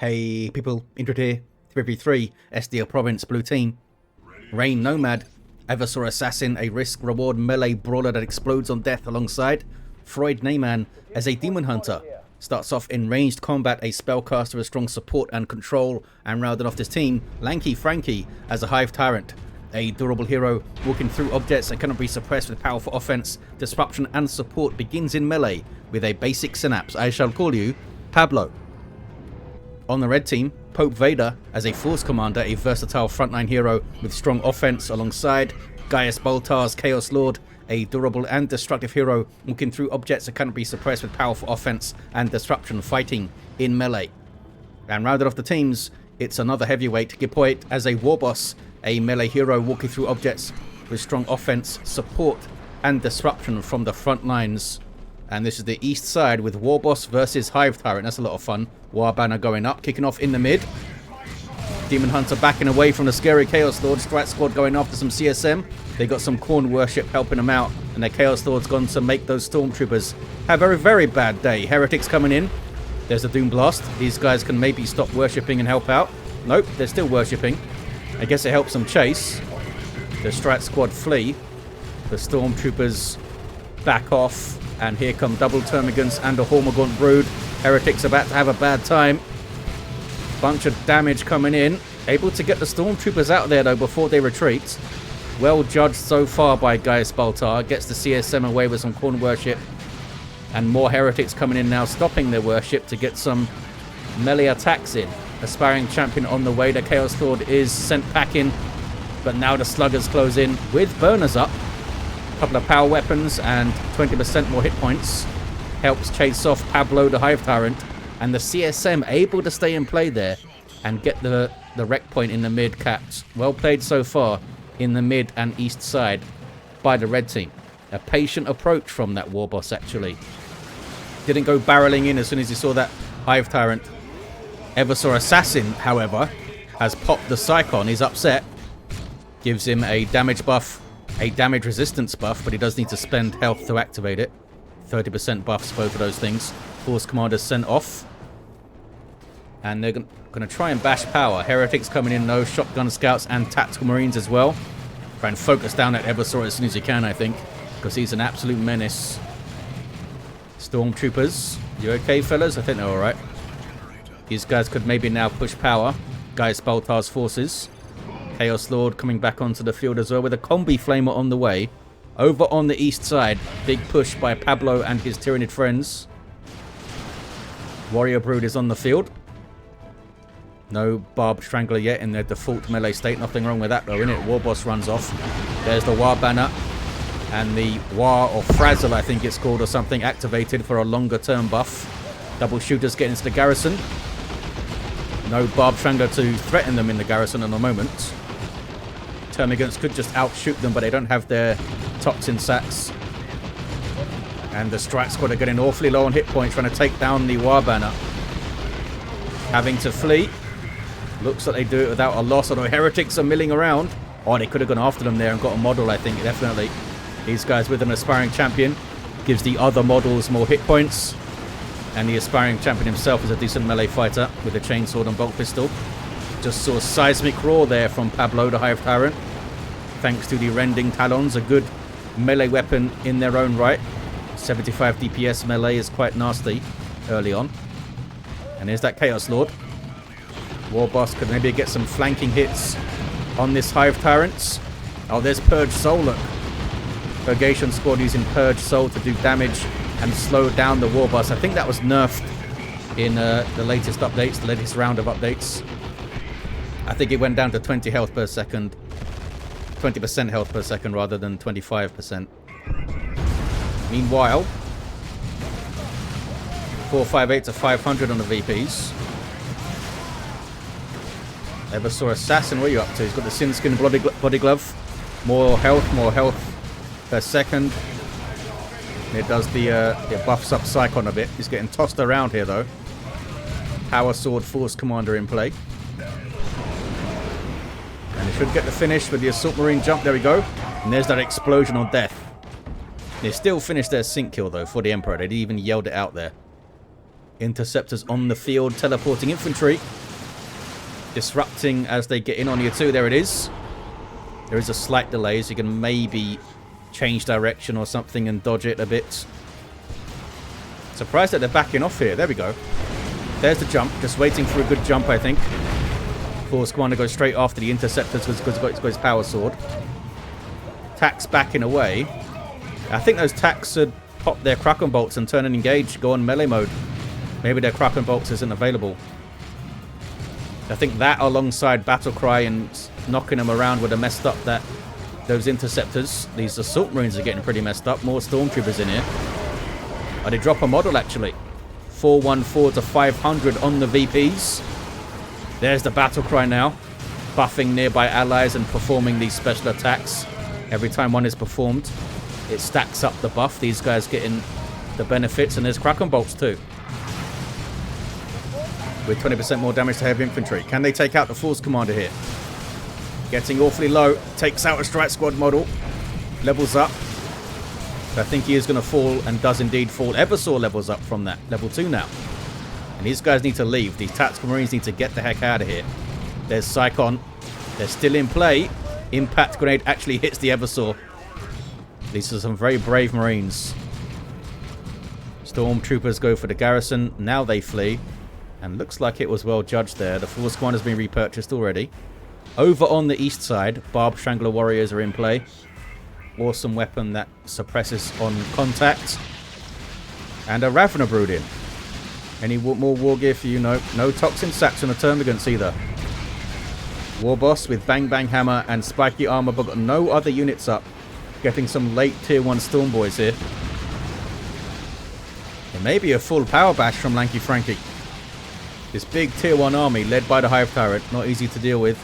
Hey people, Indrid here, 3v3, SDL Province, Blue Team. RainNomad, Eversor Assassin, a risk-reward melee brawler that explodes on death alongside Freud Neiman as a Daemonhunter. Starts off in ranged combat, a spellcaster with strong support and control, and rounded off this team, LankyFranky as a Hive Tyrant. A durable hero walking through objects that cannot be suppressed with powerful offense, disruption and support, begins in melee with a basic synapse. I shall call you Pablo. On the red team, Pope Vader as a Force Commander, a versatile frontline hero with strong offense alongside Gaius Baltar's Chaos Lord, a durable and destructive hero walking through objects that cannot be suppressed with powerful offense and disruption, fighting in melee. And rounded off the teams, it's another heavyweight, Gipoit as a Warboss, a melee hero walking through objects with strong offense, support and disruption from the front lines. And this is the east side with Warboss versus Hive Tyrant. That's a lot of fun. War banner going up, kicking off in the mid. Daemonhunter backing away from the scary Chaos Lord. Strat Squad going after some CSM. They got some Corn Worship helping them out. And their Chaos Lord's gone to make those Stormtroopers have a very bad day. Heretics coming in. There's a Doom Blast. These guys can maybe stop worshipping and help out. Nope, they're still worshipping. I guess it helps them chase. The Strat Squad flee. The Stormtroopers back off. And here come double Termagants and a Hormagaunt Brood. Heretics about to have a bad time. Bunch of damage coming in. Able to get the Stormtroopers out there though before they retreat. Well judged so far by Gaius Baltar. Gets the CSM away with some Corn Worship. And more Heretics coming in now, stopping their worship to get some melee attacks in. Aspiring Champion on the way. The Chaos Lord is sent packing. But now the Sluggers close in with burners up. Couple of power weapons and 20% more hit points helps chase off Pablo the Hive Tyrant, and the CSM able to stay in play there and get the wreck point in the mid capped. Well played so far in the mid and east side by the red team. A patient approach from that Warboss actually. Didn't go barreling in as soon as he saw that Hive Tyrant. Eversor Assassin, however, has popped the Psychon. He's upset. Gives him a damage buff. A damage resistance buff, but he does need to spend health to activate it. 30% buffs, both of those things. Force Commander's sent off. And they're going to try and bash power. Heretics coming in, no Shotgun Scouts and Tactical Marines as well. Try and focus down at Eversor as soon as you can, I think. Because he's an absolute menace. Stormtroopers. You okay, fellas? I think they're alright. These guys could maybe now push power. Gaius Baltar's forces. Chaos Lord coming back onto the field as well with a Combi Flamer on the way. Over on the east side, big push by Pablo and his Tyranid friends. Warrior Brood is on the field. No Barbed Strangler yet in their default melee state. Nothing wrong with that though, innit? Warboss runs off. There's the War banner. And the War or Frazzle, I think it's called, or something, activated for a longer term buff. Double shooters get into the garrison. No Barbed Strangler to threaten them in the garrison at the moment. Termagants could just outshoot them, but they don't have their toxin sacks. And the Strat Squad are getting awfully low on hit points, trying to take down the War banner. Having to flee. Looks like they do it without a loss, although Heretics are milling around. Oh, they could have gone after them there and got a model, I think, definitely. These guys with an Aspiring Champion. Gives the other models more hit points. And the Aspiring Champion himself is a decent melee fighter with a chainsword and bolt pistol. Just saw Seismic Roar there from Pablo the Hive Tyrant. Thanks to the Rending Talons, a good melee weapon in their own right. 75 DPS melee is quite nasty early on. And here's that Chaos Lord. Warboss could maybe get some flanking hits on this Hive Tyrant. Oh, there's Purge Soul, look. Purgation Squad using Purge Soul to do damage and slow down the Warboss. I think that was nerfed in the latest updates, the latest round of updates. I think it went down to 20 health per second. 20% health per second rather than 25%. Meanwhile, 458 to 500 on the VPs. Eversor Assassin, what are you up to? He's got the Sin Skin body glove. More health per second. It does it buffs up Psychon a bit. He's getting tossed around here though. Power Sword Force Commander in play. And he should get the finish with the Assault Marine jump. There we go. And there's that explosion on death. They still finished their sync kill though for the Emperor. They even yelled it out there. Interceptors on the field, teleporting infantry. Disrupting as they get in on you too. There it is. There is a slight delay, so you can maybe change direction or something and dodge it a bit. Surprised that they're backing off here. There we go. There's the jump. Just waiting for a good jump, I think. Force Commander goes straight after the Interceptors because he's got his power sword. Tax backing away. I think those Tax should pop their Kraken Bolts and turn and engage. Go on melee mode. Maybe their Kraken Bolts isn't available. I think that alongside Battlecry and knocking them around would have messed up those Interceptors. These Assault Marines are getting pretty messed up. More Stormtroopers in here. Oh, they drop a model actually. 414 to 500 on the VPs. There's the Battlecry now. Buffing nearby allies and performing these special attacks. Every time one is performed, it stacks up the buff. These guys getting the benefits, and there's Kraken Bolts too. With 20% more damage to heavy infantry. Can they take out the Force Commander here? Getting awfully low. Takes out a Strike Squad model. Levels up. I think he is going to fall, and does indeed fall. Eversor levels up from that. Level 2 now. And these guys need to leave. These Tactical Marines need to get the heck out of here. There's Psychon. They're still in play. Impact Grenade actually hits the Eversor. These are some very brave Marines. Stormtroopers go for the garrison. Now they flee. And looks like it was well judged there. The Force Commander has been repurchased already. Over on the east side, Barb Strangler Warriors are in play. Awesome weapon that suppresses on contact. And a Ravener Brood in. Any more war gear for you? No. No Toxin Sacks on the Termagants either. Warboss with Bang Bang Hammer and Spiky Armor, but got no other units up. Getting some late Tier 1 Storm Boys here. It may be a full power bash from LankyFranky. This big Tier 1 army led by the Hive Tyrant. Not easy to deal with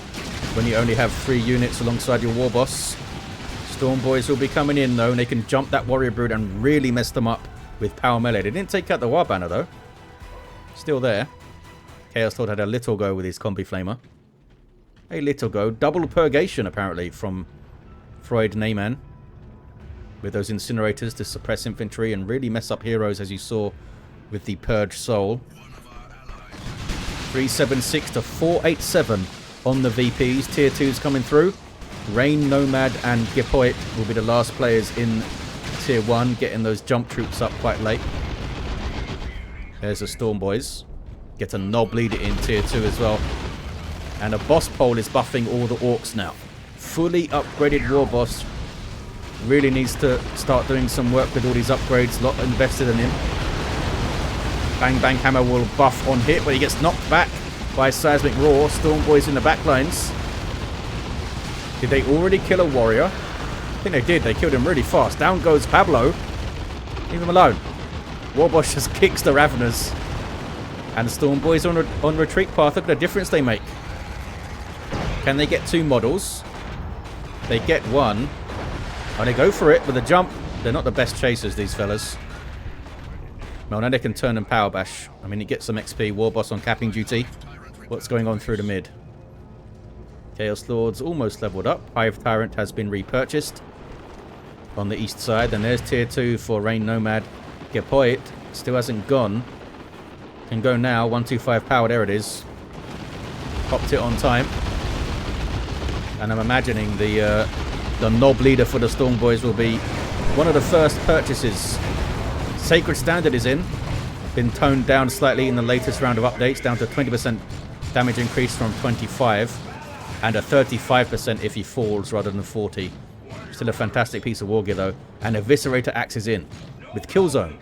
when you only have 3 units alongside your Warboss. Storm Boys will be coming in though, and they can jump that Warrior Brood and really mess them up with power melee. They didn't take out the War Banner though. Still there. Chaos Lord had a little go with his Combi Flamer. A little go. Double Purgation apparently from Freud Neiman. With those incinerators to suppress infantry and really mess up heroes, as you saw with the Purge Soul. 376 to 487 on the VPs. Tier 2s coming through. RainNomad and Gipoit will be the last players in Tier 1, getting those jump troops up quite late. There's the Storm Boys. Get a Knob Leader in Tier 2 as well. And a Boss Pole is buffing all the Orks now. Fully upgraded Warboss. Really needs to start doing some work with all these upgrades. A lot invested in him. Bang Bang Hammer will buff on hit, but he gets knocked back by Seismic Roar. Storm Boys in the backlines. Did they already kill a warrior? I think they did. They killed him really fast. Down goes Pablo. Leave him alone. Warboss just kicks the Raveners. And the Storm Boys on retreat path. Look at the difference they make. Can they get 2 models? They get 1. Oh, they go for it with a jump. They're not the best chasers, these fellas. Well, now they can turn and power bash. I mean, you get some XP. Warboss on capping duty. What's going on through the mid? Chaos Lord's almost leveled up. Hive Tyrant has been repurchased on the east side. Then there's Tier 2 for RainNomad. Gipoit still hasn't gone. Can go now. 125 power. There it is. Popped it on time. And I'm imagining the Knob Leader for the Storm Boys will be one of the first purchases. Sacred Standard is in. Been toned down slightly in the latest round of updates. Down to 20% damage increase from 25. And a 35% if he falls rather than 40. Still a fantastic piece of war gear though. And Eviscerator Axe is in. With Killzone.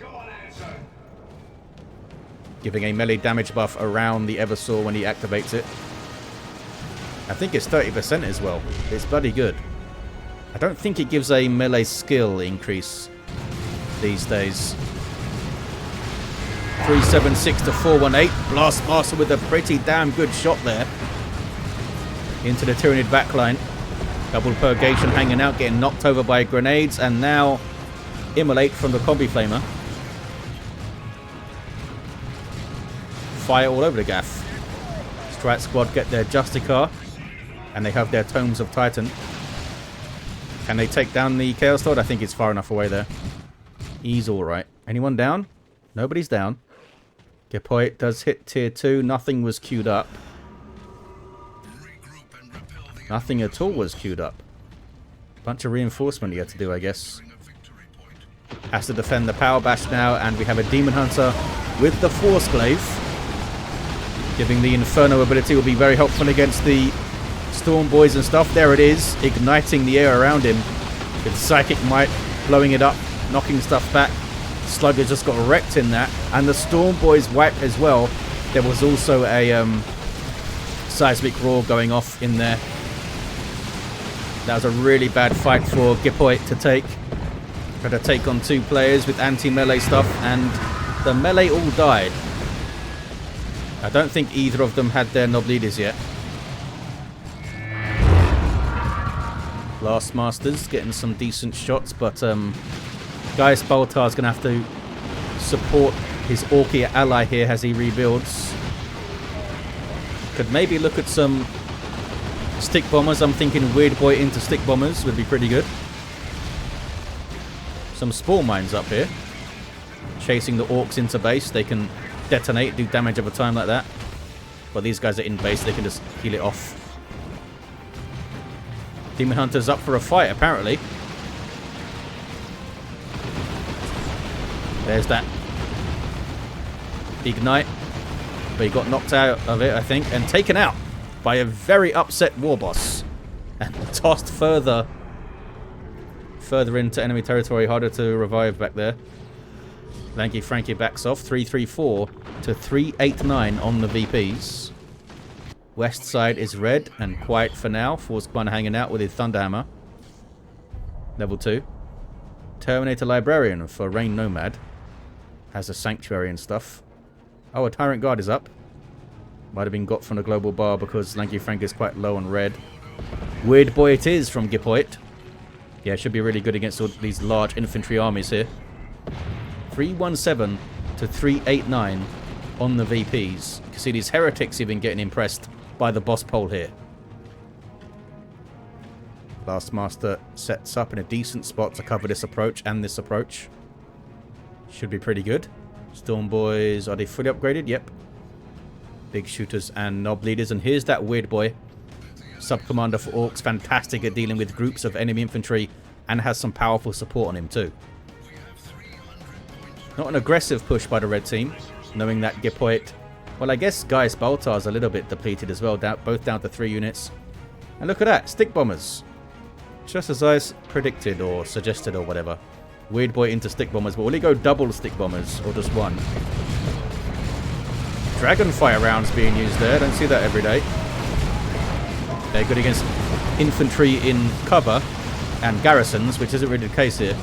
Giving a melee damage buff around the Eversor when he activates it. I think it's 30% as well. It's bloody good. I don't think it gives a melee skill increase these days. 376 to 418. Blastmaster with a pretty damn good shot there. Into the Tyranid backline. Double Purgation hanging out, getting knocked over by grenades. And now Immolate from the Combi Flamer. Fire all over the gaff. Strike Squad get their Justicar. And they have their Tomes of Titan. Can they take down the Chaos Lord? I think it's far enough away there. He's alright. Anyone down? Nobody's down. Gipoit does hit tier 2. Nothing was queued up. Nothing at all was queued up. Bunch of reinforcement you had to do, I guess. Has to defend the Power Bash now, and we have a Daemonhunter with the Force Glaive. Giving the Inferno ability will be very helpful against the Storm Boys and stuff. There it is, igniting the air around him. With Psychic Might, blowing it up, knocking stuff back. Slugger just got wrecked in that. And the Storm Boys wiped as well. There was also a Seismic Roar going off in there. That was a really bad fight for Gipoit to take. Had to take on 2 players with anti-melee stuff, and the melee all died. I don't think either of them had their Nob Leaders yet. Last Masters getting some decent shots, but Gaius Baltar is going to have to support his Orky ally here as he rebuilds. Could maybe look at some Stick Bombers. I'm thinking Weird Boy into Stick Bombers would be pretty good. Some Spore Mines up here. Chasing the Orks into base. They can detonate, do damage over time like that. But these guys are in base, they can just heal it off. Daemonhunter's up for a fight, apparently. There's that Ignite. But he got knocked out of it, I think, and taken out by a very upset Warboss. And tossed further into enemy territory, harder to revive back there. LankyFranky backs off, 334 to 389 on the VPs. West side is red and quiet for now. Force Commander hanging out with his Thunderhammer. Level 2. Terminator Librarian for RainNomad. Has a Sanctuary and stuff. Oh, a Tyrant Guard is up. Might have been got from the global bar because LankyFranky is quite low on red. Weird Boy it is from Gipoit. Yeah, should be really good against all these large infantry armies here. 317 to 389 on the VPs. You can see these heretics even getting impressed by the boss pole here. Last Master sets up in a decent spot to cover this approach and this approach. Should be pretty good. Storm Boys, are they fully upgraded? Yep. Big shooters and Nob Leaders. And here's that Weird Boy. Sub-Commander for Orks, fantastic at dealing with groups of enemy infantry and has some powerful support on him too. Not an aggressive push by the red team, knowing that Gipoit, well, I guess Gaius Baltar is a little bit depleted as well, both down to 3 units. And look at that, Stick Bombers. Just as I predicted or suggested or whatever. Weird Boy into Stick Bombers, but will he go double Stick Bombers or just one? Dragonfire rounds being used there, don't see that every day. They're good against infantry in cover and garrisons, which isn't really the case here.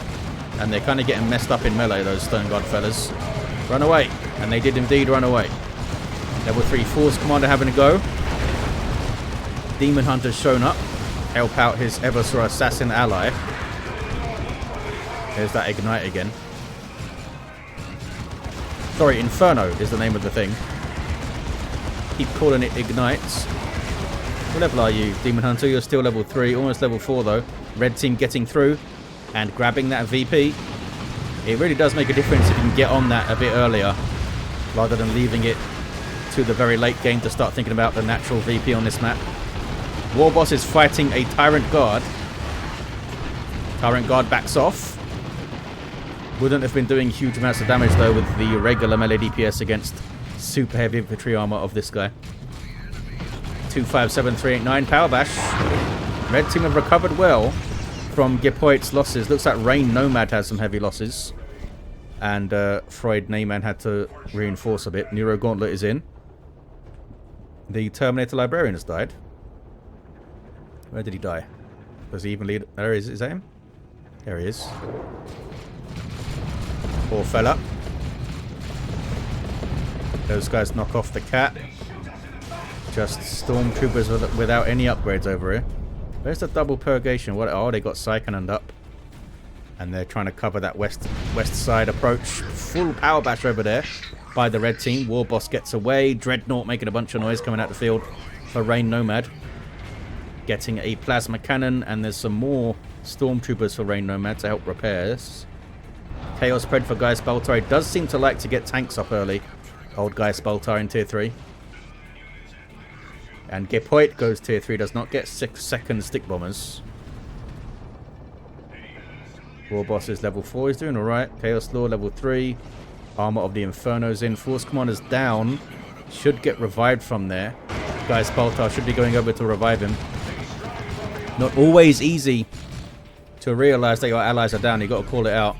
And they're kind of getting messed up in melee, those Stone Guard fellas. Run away. And they did indeed run away. Level 3 Force Commander having a go. Daemonhunter's shown up. Help out his Eversor assassin ally. There's that Ignite again. Sorry, Inferno is the name of the thing. Keep calling it Ignites. What level are you, Daemonhunter? You're still level 3, almost level 4 though. Red team getting through and grabbing that VP. It really does make a difference if you can get on that a bit earlier rather than leaving it to the very late game to start thinking about the natural VP on this map. Warboss is fighting a Tyrant Guard. Tyrant Guard backs off. Wouldn't have been doing huge amounts of damage though with the regular melee DPS against super heavy infantry armor of this guy. 257, 389 Power Bash. Red team have recovered well from Gipoit's losses. Looks like RainNomad has some heavy losses. And Freud Neiman had to reinforce a bit. Neuro Gauntlet is in. The Terminator Librarian has died. Where did he die? Does he even lead? There he is. Is that him? There he is. Poor fella. Those guys knock off the cat. Just stormtroopers without any upgrades over here. Where's the double purgation? What? Oh, they got Psychonund up. And they're trying to cover that west side approach. Full power bash over there by the red team. Warboss gets away. Dreadnought making a bunch of noise coming out the field for RainNomad. Getting a plasma cannon. And there's some more stormtroopers for RainNomad to help repairs. Chaos spread for Gaius Baltar. Does seem to like to get tanks up early. Old Gaius Baltar in tier 3. And Gipoit goes tier 3, does not get 6-second stick bombers. Warboss is level 4, he's doing alright. Chaos Lord level 3. Armor of the Inferno's in. Force Commander's down. Should get revived from there. Gaius Baltar should be going over to revive him. Not always easy to realize that your allies are down. You got to call it out.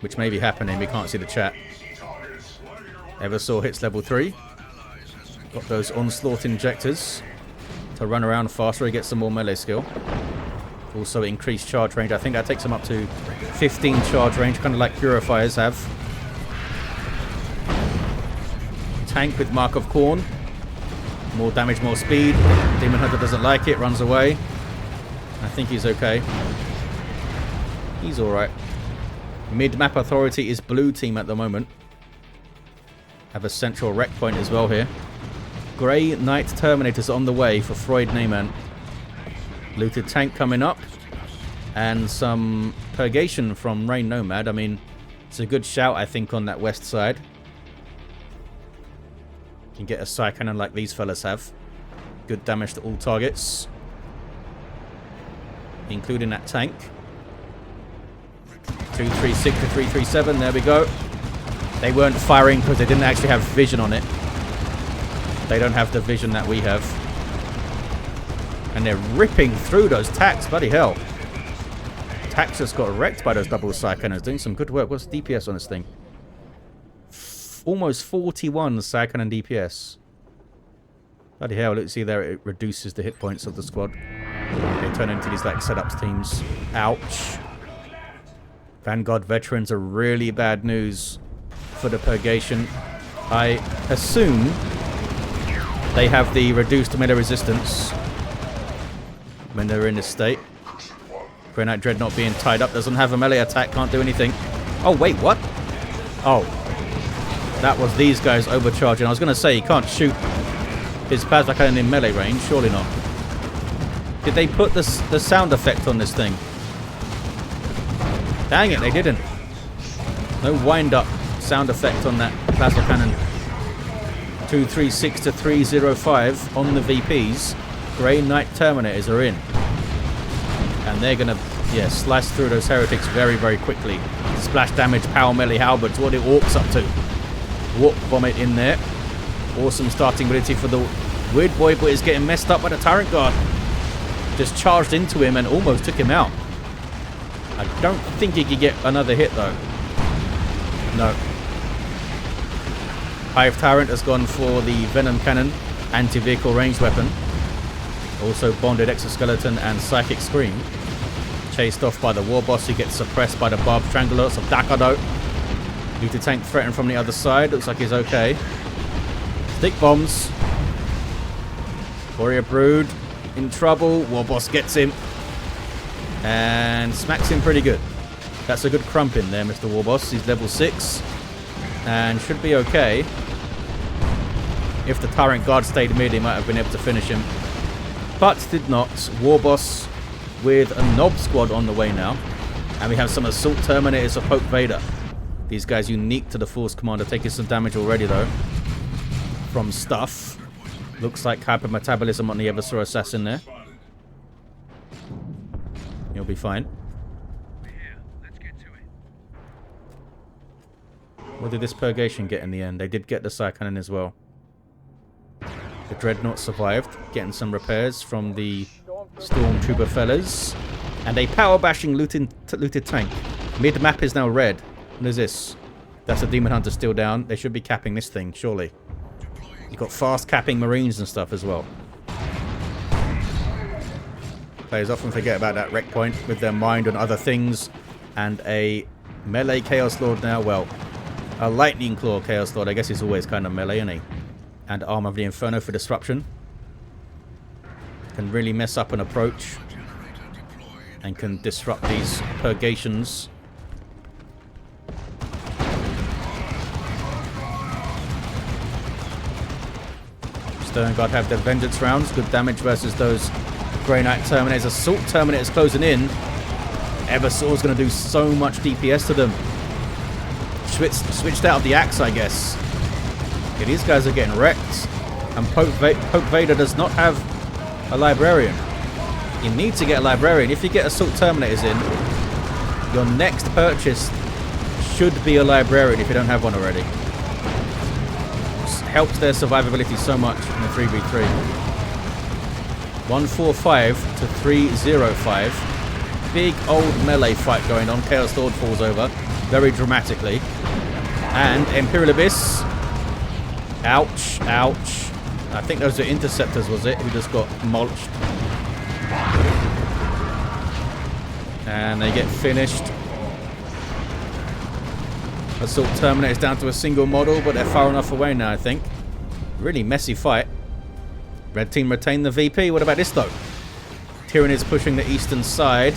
Which may be happening. We can't see the chat. Eversor hits level 3. Got those onslaught injectors to run around faster. He gets some more melee skill. Also increased charge range. I think that takes him up to 15 charge range, kind of like purifiers have. Tank with Mark of Khorne. More damage, more speed. Daemonhunter doesn't like it, runs away. I think he's okay. He's alright. Mid-map authority is blue team at the moment. Have a central wreck point as well here. Grey Knight Terminators on the way for Freud Neiman. Looted tank coming up. And some purgation from RainNomad. I mean, it's a good shout, I think, on that west side. You can get a Psy Cannon like these fellas have. Good damage to all targets. Including that tank. 236 to 337, there we go. They weren't firing because they didn't actually have vision on it. They don't have the vision that we have. And they're ripping through those tacks, bloody hell. Tax just got wrecked by those double Psy Cannons, doing some good work. What's the DPS on this thing? Almost 41 Psy Cannon DPS. Bloody hell, let's see there, it reduces the hit points of the squad. They turn into these like setups teams. Ouch. Vanguard veterans are really bad news for the purgation. I assume they have the reduced melee resistance when they're in this state. Grey Knight Dreadnought being tied up, doesn't have a melee attack, can't do anything. Oh wait, what? Oh, that was these guys overcharging. I was going to say, he can't shoot his plasma cannon in melee range. Surely not. Did they put the sound effect on this thing? Dang it, they didn't. No wind-up sound effect on that plasma cannon. 236 to 305 on the VPs. Grey Knight Terminators are in. And they're going to, yeah, slice through those heretics very, very quickly. Splash damage, power melee halberds. What are the Orks up to? Warp Vomit in there. Awesome starting ability for the Weird Boy, but is getting messed up by the Tyrant Guard. Just charged into him and almost took him out. I don't think he could get another hit though. No. Hive Tyrant has gone for the Venom Cannon, anti-vehicle ranged weapon. Also bonded exoskeleton and psychic scream. Chased off by the Warboss, who gets suppressed by the barbed strangulers of Dakado. Looted tank threatened from the other side. Looks like he's okay. Stick bombs. Warrior Brood in trouble. Warboss gets him. And smacks him pretty good. That's a good crump in there, Mr. Warboss. He's level 6. And should be okay. If the Tyrant Guard stayed mid, he might have been able to finish him. But did not. Warboss with a Knob Squad on the way now. And we have some Assault Terminators of Pope Vader. These guys unique to the Force Commander, taking some damage already though. From stuff. Looks like hypermetabolism on the Eversor Assassin there. He'll be fine. What did this Purgation get in the end? They did get the Psy Cannon as well. The Dreadnought survived, getting some repairs from the Stormtrooper fellas. And a power bashing looted tank. Mid-map is now red. What is this? That's a Daemonhunter still down. They should be capping this thing, surely. You've got fast capping Marines and stuff as well. Players often forget about that wreck point with their mind on other things. And a melee Chaos Lord now. Well, a Lightning Claw Chaos Lord. I guess he's always kind of melee, isn't he? And Arm of the Inferno for disruption. Can really mess up an approach. And can disrupt these purgations. Stone Guard have their Vengeance rounds. Good damage versus those Grey Knight Terminators. Assault Terminators closing in. Eversor's going to do so much DPS to them. Switched out of the axe, I guess. Yeah, these guys are getting wrecked. And Pope Vader does not have a librarian. You need to get a librarian. If you get Assault Terminators in, your next purchase should be a librarian if you don't have one already. It helps their survivability so much in the 3v3. 145 to 305. Big old melee fight going on. Chaos Lord falls over very dramatically. And Imperial Abyss. Ouch, ouch. I think those are Interceptors, was it? Who just got mulched. And they get finished. Assault Terminator's down to a single model, but they're far enough away now, I think. Really messy fight. Red team retain the VP. What about this, though? Tyranids pushing the eastern side.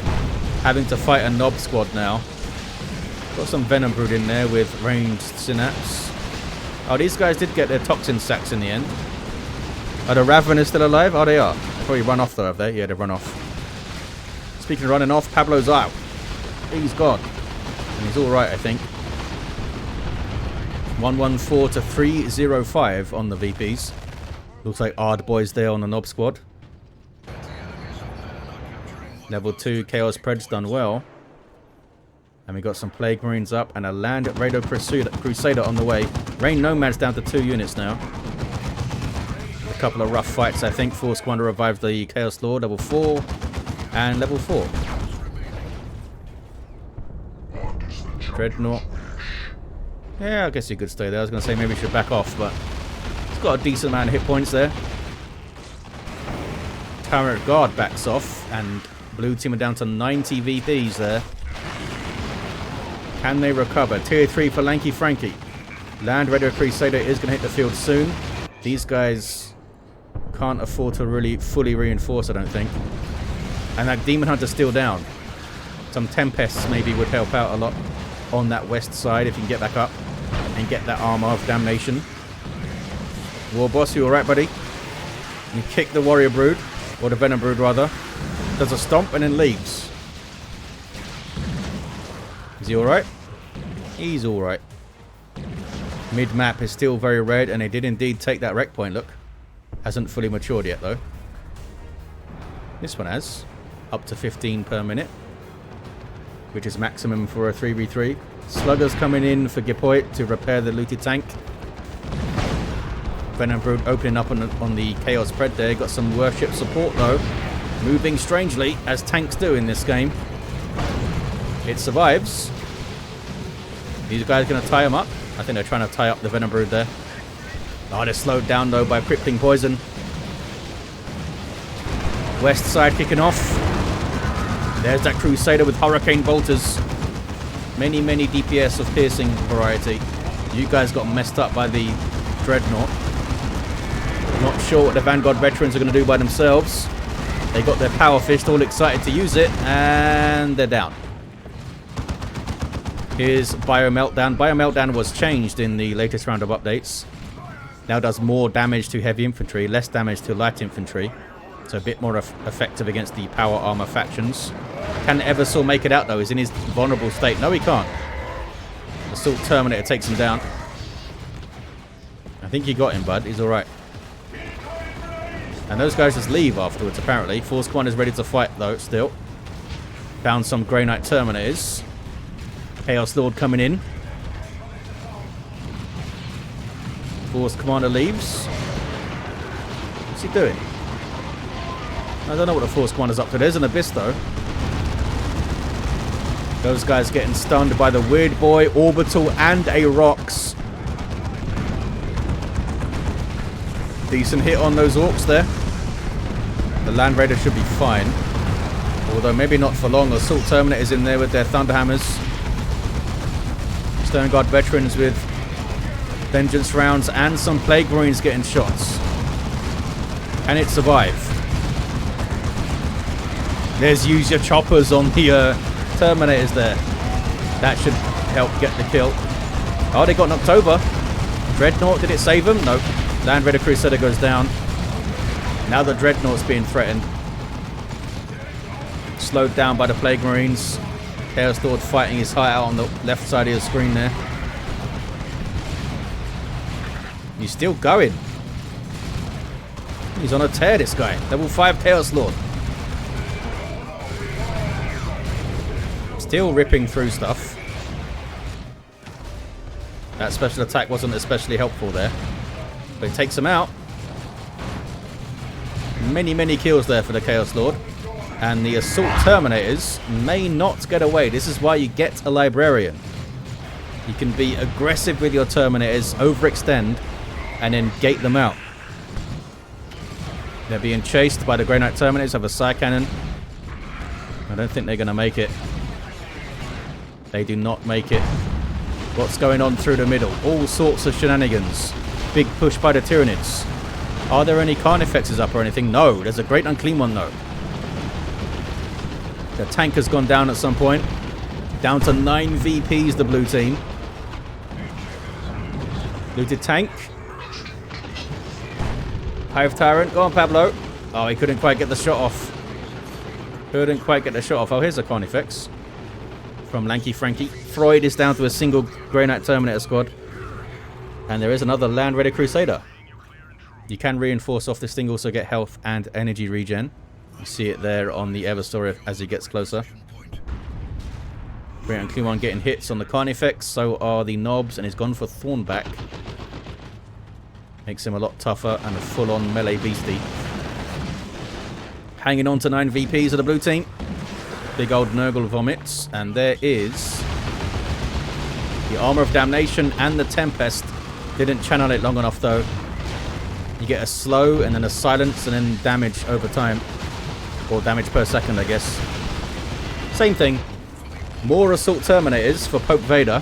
Having to fight a Nob squad now. Got some Venom Brood in there with ranged Synapse. Oh, these guys did get their Toxin Sacks in the end. Are the Ravenous still alive? Oh, they are. They've probably run off, though, have they? Yeah, they've run off. Speaking of running off, Pablo's out. He's gone. And he's alright, I think. 114 to 305 on the VPs. Looks like Ard Boys there on the Nob squad. Level 2 Chaos Pred's done well. And we got some Plague Marines up and a Land Raider Crusader on the way. RainNomad's down to 2 units now. A couple of rough fights, I think. Force Squander revived the Chaos Lord, level 4 and level 4. Dreadnought. Yeah, I guess you could stay there. I was going to say maybe we should back off, but it's got a decent amount of hit points there. Tyrant Guard backs off, and blue team are down to 90 VPs there. Can they recover? Tier 3 for LankyFranky. Land Raider Crusader is going to hit the field soon. These guys can't afford to really fully reinforce, I don't think. And that Daemonhunter's still down. Some Tempests maybe would help out a lot on that west side if you can get back up and get that armor of damnation. Warboss, you alright, buddy? You kick the Warrior Brood, or the Venom Brood rather. Does a stomp and then leaves. Is he alright? He's alright. Mid-map is still very red, and they did indeed take that wreck point, look. Hasn't fully matured yet, though. This one has. Up to 15 per minute. Which is maximum for a 3v3. Sluggers coming in for Gipoit to repair the looted tank. Venom Brood opening up on the Chaos Pred there. Got some worship support, though. Moving strangely, as tanks do in this game. It survives. These guys going to tie him up. I think they're trying to tie up the Venom Brood there. Oh, they're slowed down, though, by Crippling Poison. West side kicking off. There's that Crusader with Hurricane Bolters. Many, many DPS of piercing variety. You guys got messed up by the Dreadnought. Not sure what the Vanguard veterans are going to do by themselves. They got their Power Fist, all excited to use it, and they're down. Here's Bio Meltdown. Bio Meltdown was changed in the latest round of updates. Now does more damage to heavy infantry, less damage to light infantry. So a bit more effective against the power armor factions. Can Eversor make it out, though? He's in his vulnerable state. No, he can't. Assault Terminator takes him down. I think he got him, bud. He's alright. And those guys just leave afterwards, apparently. Force Command is ready to fight, though, still. Found some Grey Knight Terminators. Chaos Lord coming in. Force Commander leaves. What's he doing? I don't know what the Force Commander's up to. There's an Abyss, though. Those guys getting stunned by the Weird Boy, Orbital, and a Rocks. Decent hit on those Orks there. The Land Raider should be fine. Although maybe not for long. Assault Terminators in there with their Thunderhammers. Stone Guard veterans with Vengeance rounds and some Plague Marines getting shots. And it survived. There's use your choppers on the Terminators there. That should help get the kill. Oh, they got knocked over. Dreadnought, did it save them? No. Land Raider Crusader goes down. Now the Dreadnought's being threatened. Slowed down by the Plague Marines. Chaos Lord fighting his heart out on the left side of the screen there. He's still going. He's on a tear, this guy. Level 5 Chaos Lord. Still ripping through stuff. That special attack wasn't especially helpful there. But it takes him out. Many, many kills there for the Chaos Lord. And the Assault Terminators may not get away. This is why you get a Librarian. You can be aggressive with your Terminators, overextend, and then gate them out. They're being chased by the Grey Knight Terminators of a Psy Cannon. I don't think they're going to make it. They do not make it. What's going on through the middle? All sorts of shenanigans. Big push by the Tyranids. Are there any Carnifexes up or anything? No. There's a Great Unclean one though. The tank has gone down at some point. Down to 9 VPs, the blue team. Looted tank. Hive Tyrant. Go on, Pablo. Oh, he couldn't quite get the shot off. Couldn't quite get the shot off. Oh, here's a Carnifex from LankyFranky. Freud is down to a single Grey Knight Terminator squad. And there is another Land Raider Crusader. You can reinforce off this thing, also get health and energy regen. You see it there on the Eversor as he gets closer. Great Unclean One getting hits on the Carnifex. So are the Knobs, and he's gone for Thornback. Makes him a lot tougher and a full-on melee beastie. Hanging on to 9 VPs of the blue team. Big old Nurgle vomits. And there is the Armor of Damnation and the Tempest. Didn't channel it long enough though. You get a slow and then a silence and then damage over time. Or damage per second, I guess. Same thing. More Assault Terminators for Pope Vader.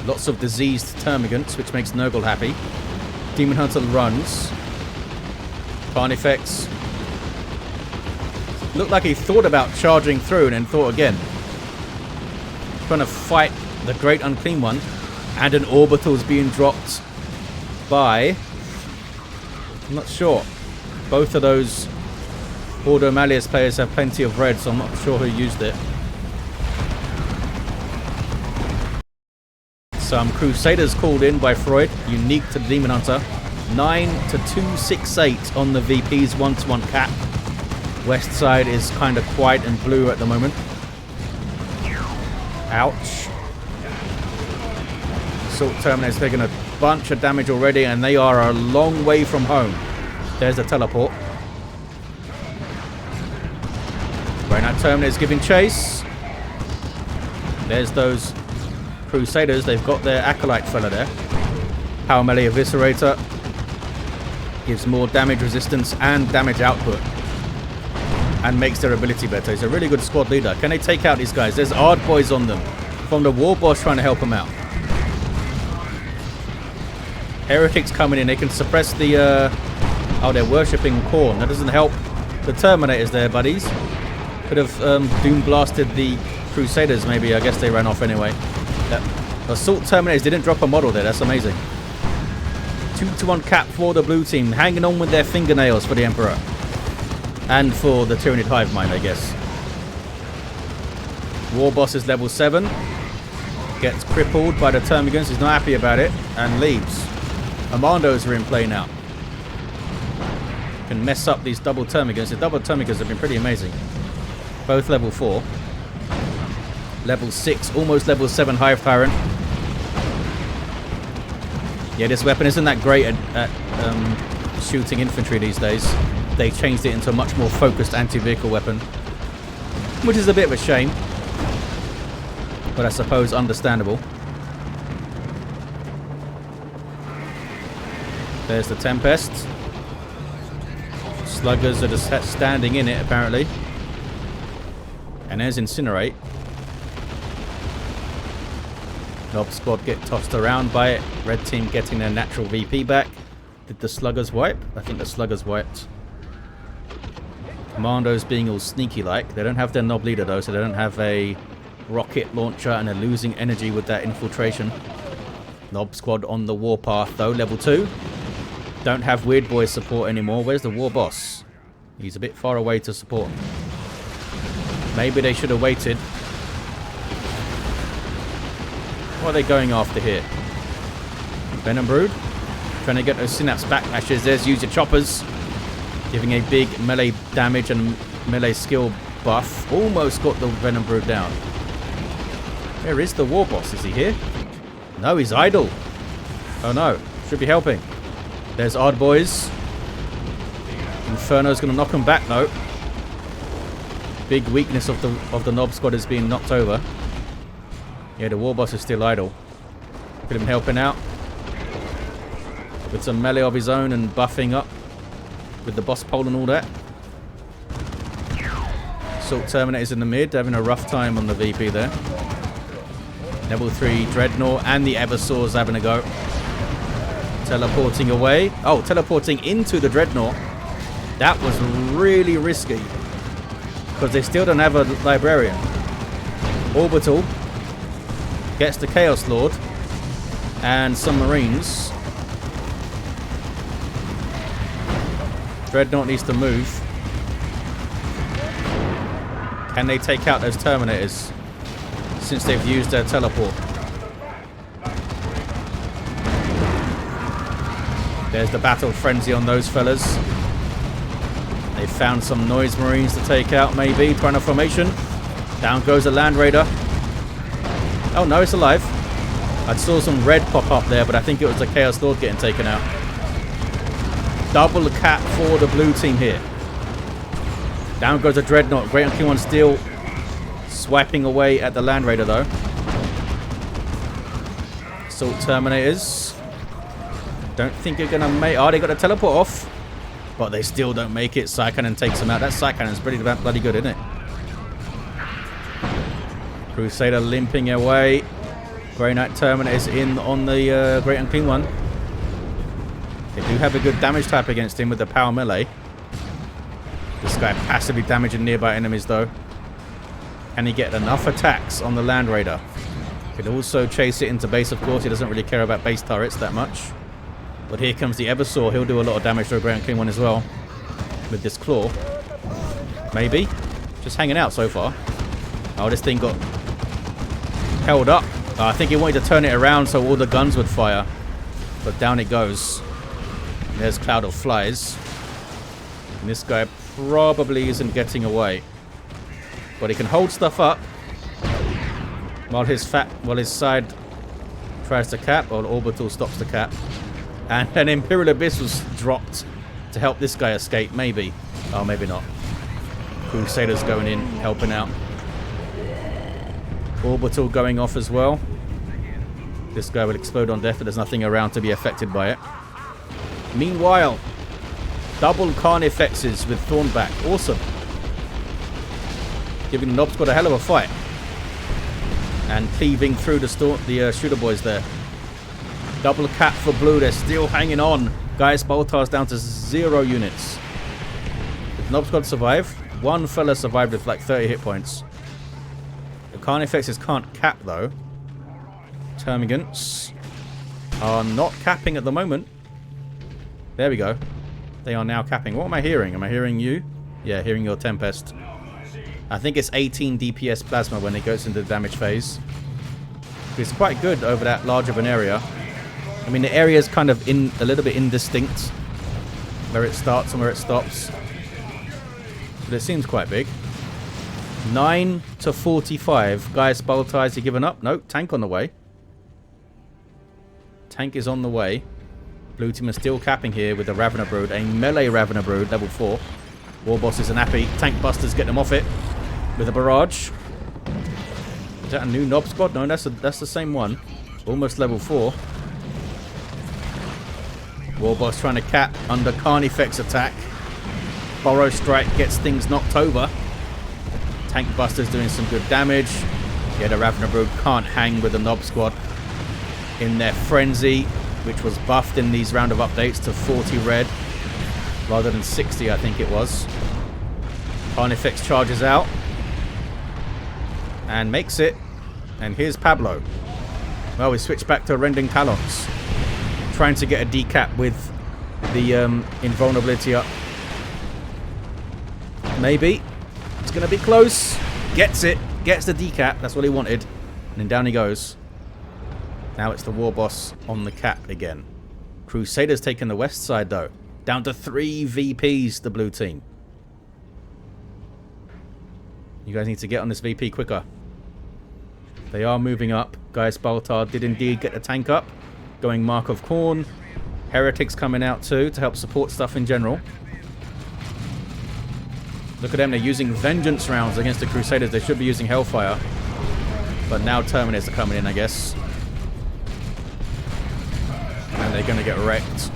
Lots of diseased Termagants, which makes Nurgle happy. Daemonhunter runs. Carnifex. Looked like he thought about charging through and then thought again. Trying to fight the Great Unclean One. And an Orbital's being dropped by... I'm not sure. Both of those Ordo Malleus players have plenty of red, so I'm not sure who used it. Some Crusaders called in by Freud, unique to the Daemonhunter. 9 to 268 on the VP's 1-to-1 cap. West side is kind of quiet and blue at the moment. Ouch. Assault Terminator's taken a bunch of damage already, and they are a long way from home. There's a teleport. Grey Knight Terminator's giving chase. There's those Crusaders. They've got their Acolyte fella there. Power Melee Eviscerator. Gives more damage resistance and damage output. And makes their ability better. He's a really good squad leader. Can they take out these guys? There's Ard Boys on them. From the Warboss trying to help them out. Heretics coming in. They can suppress the... Oh, they're worshipping Khorne. That doesn't help the Terminators there, buddies. Could have Doom Blasted the Crusaders, maybe. I guess they ran off anyway. Assault Terminators didn't drop a model there. That's amazing. 2-to-1 cap for the blue team. Hanging on with their fingernails for the Emperor. And for the Tyranid Hive Mind, I guess. Warboss is level 7. Gets crippled by the Termagants. He's not happy about it. And leaves. Armandos are in play now. Can mess up these double Termagants. The double Termagants have been pretty amazing. Both level 4. Level 6, almost level 7 Hive Tyrant. Yeah, this weapon isn't that great at shooting infantry these days. They changed it into a much more focused anti-vehicle weapon. Which is a bit of a shame. But I suppose understandable. There's the Tempest. Sluggers are just standing in it, apparently. And there's Incinerate. Knob squad get tossed around by it. Red team getting their natural VP back. Did the Sluggers wipe? I think the Sluggers wiped. Commandos being all sneaky-like. They don't have their Knob leader, though, so they don't have a rocket launcher, and they're losing energy with that infiltration. Knob squad on the warpath, though. Level 2. Don't have Weird Boy support anymore. Where's the Warboss? He's a bit far away to support. Maybe they should have waited. What are they going after here? Venom Brood. Trying to get those synapse backlashes. There's use your choppers. Giving a big melee damage and melee skill buff. Almost got the Venom Brood down. Where is the Warboss? Is he here? No, he's idle. Oh no. Should be helping. There's Odd Boys. Inferno's going to knock him back though. Big weakness of the Nob Squad is being knocked over. Yeah, the Warboss is still idle. Look at him helping out. With some melee of his own and buffing up. With the boss pole and all that. Assault Terminators in the mid. Having a rough time on the VP there. Level 3 Dreadnought and the Eversor's having a go. Teleporting away. Oh, teleporting into the Dreadnought. That was really risky. Because they still don't have a Librarian. Orbital gets the Chaos Lord. And some Marines. Dreadnought needs to move. Can they take out those Terminators? Since they've used their teleport. There's the battle frenzy on those fellas. They found some noise marines to take out, maybe. Trying a formation. Down goes a Land Raider. Oh no, it's alive. I saw some red pop up there, but I think it was the Chaos Lord getting taken out. Double cap for the blue team here. Down goes a Dreadnought. Great Unclean One still swiping away at the Land Raider though. Assault Terminators. Don't think they're going to make... Oh, they got the teleport off. But they still don't make it. Psycannon takes them out. That Psycannon's pretty bloody good, isn't it? Crusader limping away. Grey Knight Terminators in on the Great Unclean One. They do have a good damage type against him with the power melee. This guy passively damaging nearby enemies though. Can he get enough attacks on the Land Raider? Could also chase it into base, of course. He doesn't really care about base turrets that much. But here comes the Eversor. He'll do a lot of damage to a Great Unclean One as well. With this claw. Maybe. Just hanging out so far. Oh, this thing got held up. I think he wanted to turn it around so all the guns would fire. But down it goes. There's Cloud of Flies. And this guy probably isn't getting away. But he can hold stuff up. While his side tries to cap. Or Orbital stops the cap. And an Imperial Abyss was dropped to help this guy escape, maybe. Oh, maybe not. Crusaders going in, helping out. Orbital going off as well. This guy will explode on death, but there's nothing around to be affected by it. Meanwhile, double Carnifexes with Thornback. Awesome. Giving the Nob Squad a hell of a fight. And cleaving through the shooter boys there. Double cap for blue. They're still hanging on. Gaius Baltar's down to 0 units. Did Nob Squad survive? One fella survived with like 30 hit points. The Carnifexes can't cap though. Termagants are not capping at the moment. There we go. They are now capping. What am I hearing? Am I hearing you? Yeah, hearing your Tempest. I think it's 18 DPS plasma when it goes into the damage phase. It's quite good over that large of an area. I mean, the area is kind of a little bit indistinct. Where it starts and where it stops. But it seems quite big. 9 to 45. Gaius Baltar, is he given up? No, tank on the way. Tank is on the way. Blue team is still capping here with the Ravener Brood. A melee Ravener Brood, level 4. Warboss is an happy. Tank Busters get them off it. With a barrage. Is that a new Nob Squad? No, that's the same one. Almost level 4. Warboss trying to cap under Carnifex attack. Burrow Strike gets things knocked over. Tank Busters doing some good damage. Yeah, the Ravener Brood can't hang with the Nob Squad. In their frenzy, which was buffed in these round of updates to 40 red. Rather than 60, I think it was. Carnifex charges out. And makes it. And here's Pablo. Well, we switch back to Rending Talons. Trying to get a decap with the invulnerability up. Maybe. It's going to be close. Gets it. Gets the decap. That's what he wanted. And then down he goes. Now it's the Warboss on the cap again. Crusaders taking the west side though. Down to 3 VPs, the blue team. You guys need to get on this VP quicker. They are moving up. Gaius Baltar did indeed get the tank up. Going Mark of Khorne. Heretics coming out too to help support stuff in general. Look at them, they're using vengeance rounds against the Crusaders. They should be using Hellfire. But now Tyranids are coming in, I guess. And they're going to get wrecked.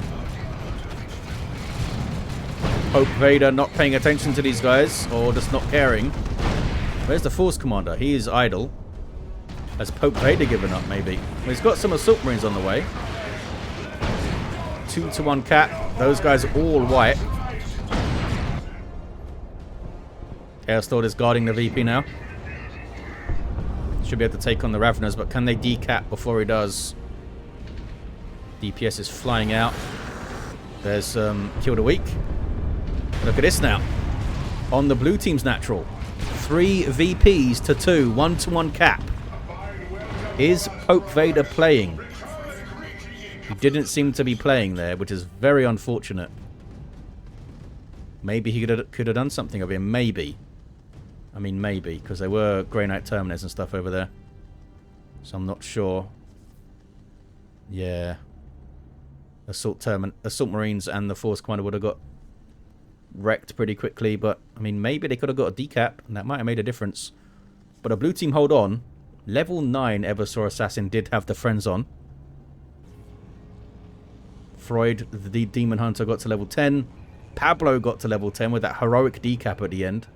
Pope Vader not paying attention to these guys, or just not caring. Where's the Force Commander? He is idle. Has Pope Vader given up, maybe? Well, he's got some Assault Marines on the way. 2-to-1 cap. Those guys are all white. Chaos Lord is guarding the VP now. Should be able to take on the Raveners, but can they decap before he does? DPS is flying out. There's Kill the Weak. Look at this now. On the blue team's natural. 3 VPs to 2. 1-to-1 cap. Is Pope Vader playing? He didn't seem to be playing there, which is very unfortunate. Maybe he could have done something over here. Maybe. I mean, maybe. Because there were Grey Knight Terminators and stuff over there. So I'm not sure. Yeah. Assault Marines and the Force Commander would have got wrecked pretty quickly. But, I mean, maybe they could have got a decap. And that might have made a difference. But a blue team hold on. Level 9 Eversor Assassin did have the friends on. Freud, the Daemonhunter, got to level 10. Pablo got to level 10 with that heroic decap at the end.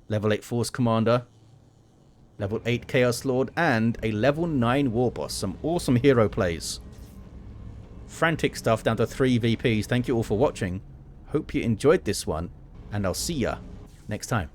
Level 8 Force Commander. Level 8 Chaos Lord. And a level 9 Warboss. Some awesome hero plays. Frantic stuff down to 3 VPs. Thank you all for watching. Hope you enjoyed this one. And I'll see ya next time.